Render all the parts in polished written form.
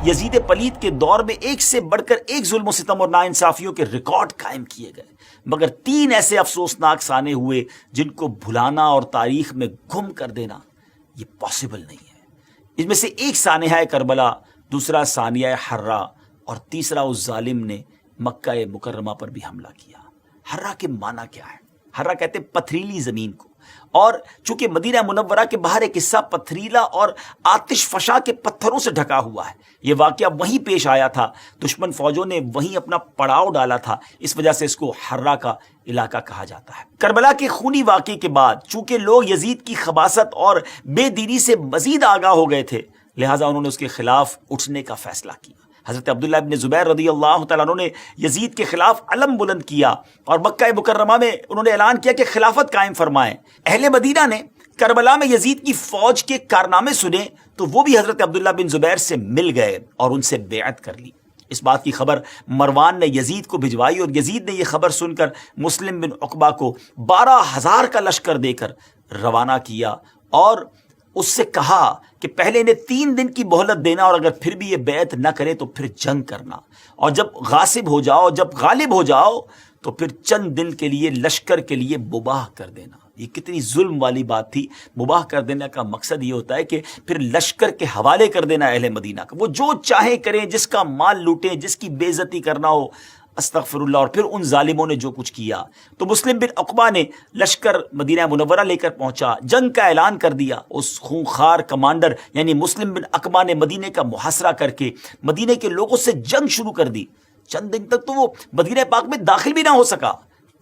یزید پلید کے دور میں ایک سے بڑھ کر ایک ظلم و ستم اور ناانصافیوں کے ریکارڈ قائم کیے گئے، مگر 3 ایسے افسوسناک سانے ہوئے جن کو بھلانا اور تاریخ میں گم کر دینا یہ پاسبل نہیں ہے۔ اس میں سے ایک سانحہ کربلا، دوسرا ثانیہ حرہ، اور تیسرا اس ظالم نے مکہ مکرمہ پر بھی حملہ کیا۔ حرہ کے معنی کیا ہے؟ حرہ کہتے ہیں پتھریلی زمین کو، اور چونکہ مدینہ منورہ کے باہر ایک حصہ پتھریلا اور آتش فشاں کے پتھروں سے ڈھکا ہوا ہے، یہ واقعہ وہیں پیش آیا تھا، دشمن فوجوں نے وہیں اپنا پڑاؤ ڈالا تھا، اس وجہ سے اس کو حرہ کا علاقہ کہا جاتا ہے۔ کربلا کے خونی واقعے کے بعد چونکہ لوگ یزید کی خباثت اور بے دینی سے مزید آگاہ ہو گئے تھے، لہٰذا انہوں نے اس کے خلاف اٹھنے کا فیصلہ کیا۔ حضرت عبداللہ ابن زبیر رضی اللہ تعالیٰ عنہ نے یزید کے خلاف علم بلند کیا اور مکہ مکرمہ میں انہوں نے اعلان کیا کہ خلافت قائم فرمائیں۔ اہل مدینہ نے کربلا میں یزید کی فوج کے کارنامے سنے تو وہ بھی حضرت عبداللہ بن زبیر سے مل گئے اور ان سے بیعت کر لی۔ اس بات کی خبر مروان نے یزید کو بھجوائی اور یزید نے یہ خبر سن کر مسلم بن عقبہ کو 12,000 کا لشکر دے کر روانہ کیا اور اس سے کہا کہ پہلے انہیں 3 دن کی مہلت دینا اور اگر پھر بھی یہ بیعت نہ کرے تو پھر جنگ کرنا، اور جب غاصب ہو جاؤ، جب غالب ہو جاؤ تو پھر چند دن کے لیے لشکر کے لیے مباح کر دینا۔ یہ کتنی ظلم والی بات تھی۔ مباح کر دینے کا مقصد یہ ہوتا ہے کہ پھر لشکر کے حوالے کر دینا اہل مدینہ کا، وہ جو چاہیں کریں، جس کا مال لوٹیں، جس کی بے عزتی کرنا ہو، استغفر اللہ۔ اور پھر ان ظالموں نے جو کچھ کیا تو مسلم بن عقبہ نے لشکر مدینہ منورہ لے کر پہنچا، جنگ کا اعلان کر دیا۔ اس خونخوار کمانڈر یعنی مسلم بن عقبہ نے مدینے کا محاصرہ کر کے مدینے کے لوگوں سے جنگ شروع کر دی۔ چند دن تک تو وہ مدینہ پاک میں داخل بھی نہ ہو سکا۔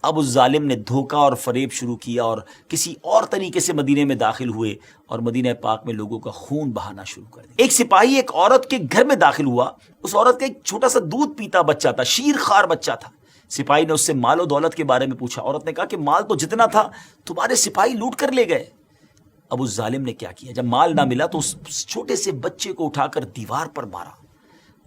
اب اس ظالم نے دھوکہ اور فریب شروع کیا اور کسی اور طریقے سے مدینے میں داخل ہوئے اور مدینہ پاک میں لوگوں کا خون بہانا شروع کر دیا۔ ایک سپاہی ایک عورت کے گھر میں داخل ہوا، اس عورت کا ایک چھوٹا سا دودھ پیتا بچہ تھا، شیر خوار بچہ تھا۔ سپاہی نے اس سے مال و دولت کے بارے میں پوچھا۔ عورت نے کہا کہ مال تو جتنا تھا تمہارے سپاہی لوٹ کر لے گئے۔ اب اس ظالم نے کیا کیا، جب مال نہ ملا تو اس چھوٹے سے بچے کو اٹھا کر دیوار پر مارا،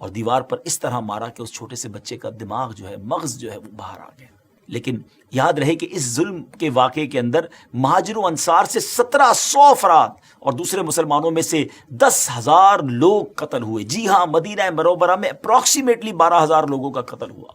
اور دیوار پر اس طرح مارا کہ اس چھوٹے سے بچے کا دماغ جو ہے، مغز جو ہے وہ باہر آ گیا۔ لیکن یاد رہے کہ اس ظلم کے واقعے کے اندر مہاجر و انصار سے 1700 افراد اور دوسرے مسلمانوں میں سے 10,000 لوگ قتل ہوئے۔ جی ہاں، مدینہ منورہ میں اپروکسیمیٹلی 12,000 لوگوں کا قتل ہوا۔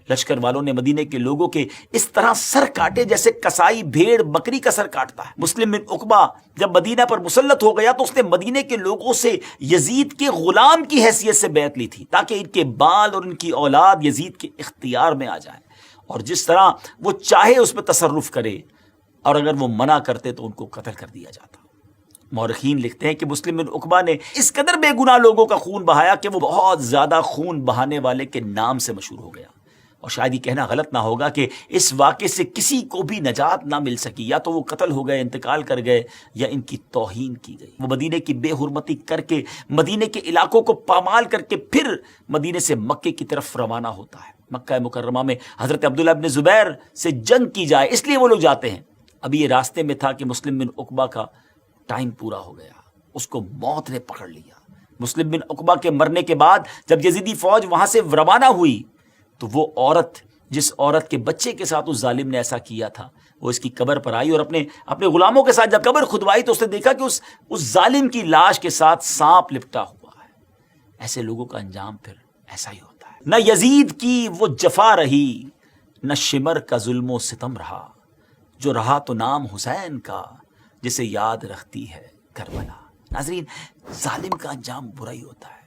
لشکر والوں نے مدینے کے لوگوں کے اس طرح سر کاٹے جیسے کسائی بھیڑ بکری کا سر کاٹتا ہے۔ مسلم بن عقبہ جب مدینہ پر مسلط ہو گیا تو اس نے مدینے کے لوگوں سے یزید کے غلام کی حیثیت سے بیعت لی تھی تاکہ ان کے بال اور ان کی اولاد یزید کے اختیار میں آ جائے، اور جس طرح وہ چاہے اس پہ تصرف کرے، اور اگر وہ منع کرتے تو ان کو قتل کر دیا جاتا۔ مورخین لکھتے ہیں کہ مسلم بن عقبہ نے اس قدر بے گناہ لوگوں کا خون بہایا کہ وہ بہت زیادہ خون بہانے والے کے نام سے مشہور ہو گیا، اور شاید یہ کہنا غلط نہ ہوگا کہ اس واقعے سے کسی کو بھی نجات نہ مل سکی، یا تو وہ قتل ہو گئے، انتقال کر گئے، یا ان کی توہین کی گئی۔ وہ مدینے کی بے حرمتی کر کے مدینے کے علاقوں کو پامال کر کے پھر مدینے سے مکے کی طرف روانہ ہوتا ہے۔ مکہ مکرمہ میں حضرت عبداللہ ابن زبیر سے جنگ کی جائے، اس لیے وہ لوگ جاتے ہیں۔ ابھی یہ راستے میں تھا کہ مسلم بن عقبہ کا ٹائم پورا ہو گیا، اس کو موت نے پکڑ لیا۔ مسلم بن عقبہ کے مرنے کے بعد جب یزیدی فوج وہاں سے روانہ ہوئی تو وہ عورت، جس عورت کے بچے کے ساتھ اس ظالم نے ایسا کیا تھا، وہ اس کی قبر پر آئی اور اپنے غلاموں کے ساتھ جب قبر کھدوائی تو اس نے دیکھا کہ اس ظالم کی لاش کے ساتھ سانپ لپٹا ہوا ہے۔ ایسے لوگوں کا انجام پھر ایسا ہی ہوتا ہے۔ نہ یزید کی وہ جفا رہی، نہ شمر کا ظلم و ستم رہا، جو رہا تو نام حسین کا، جسے یاد رکھتی ہے کربلا۔ ناظرین، ظالم کا انجام برا ہی ہوتا ہے۔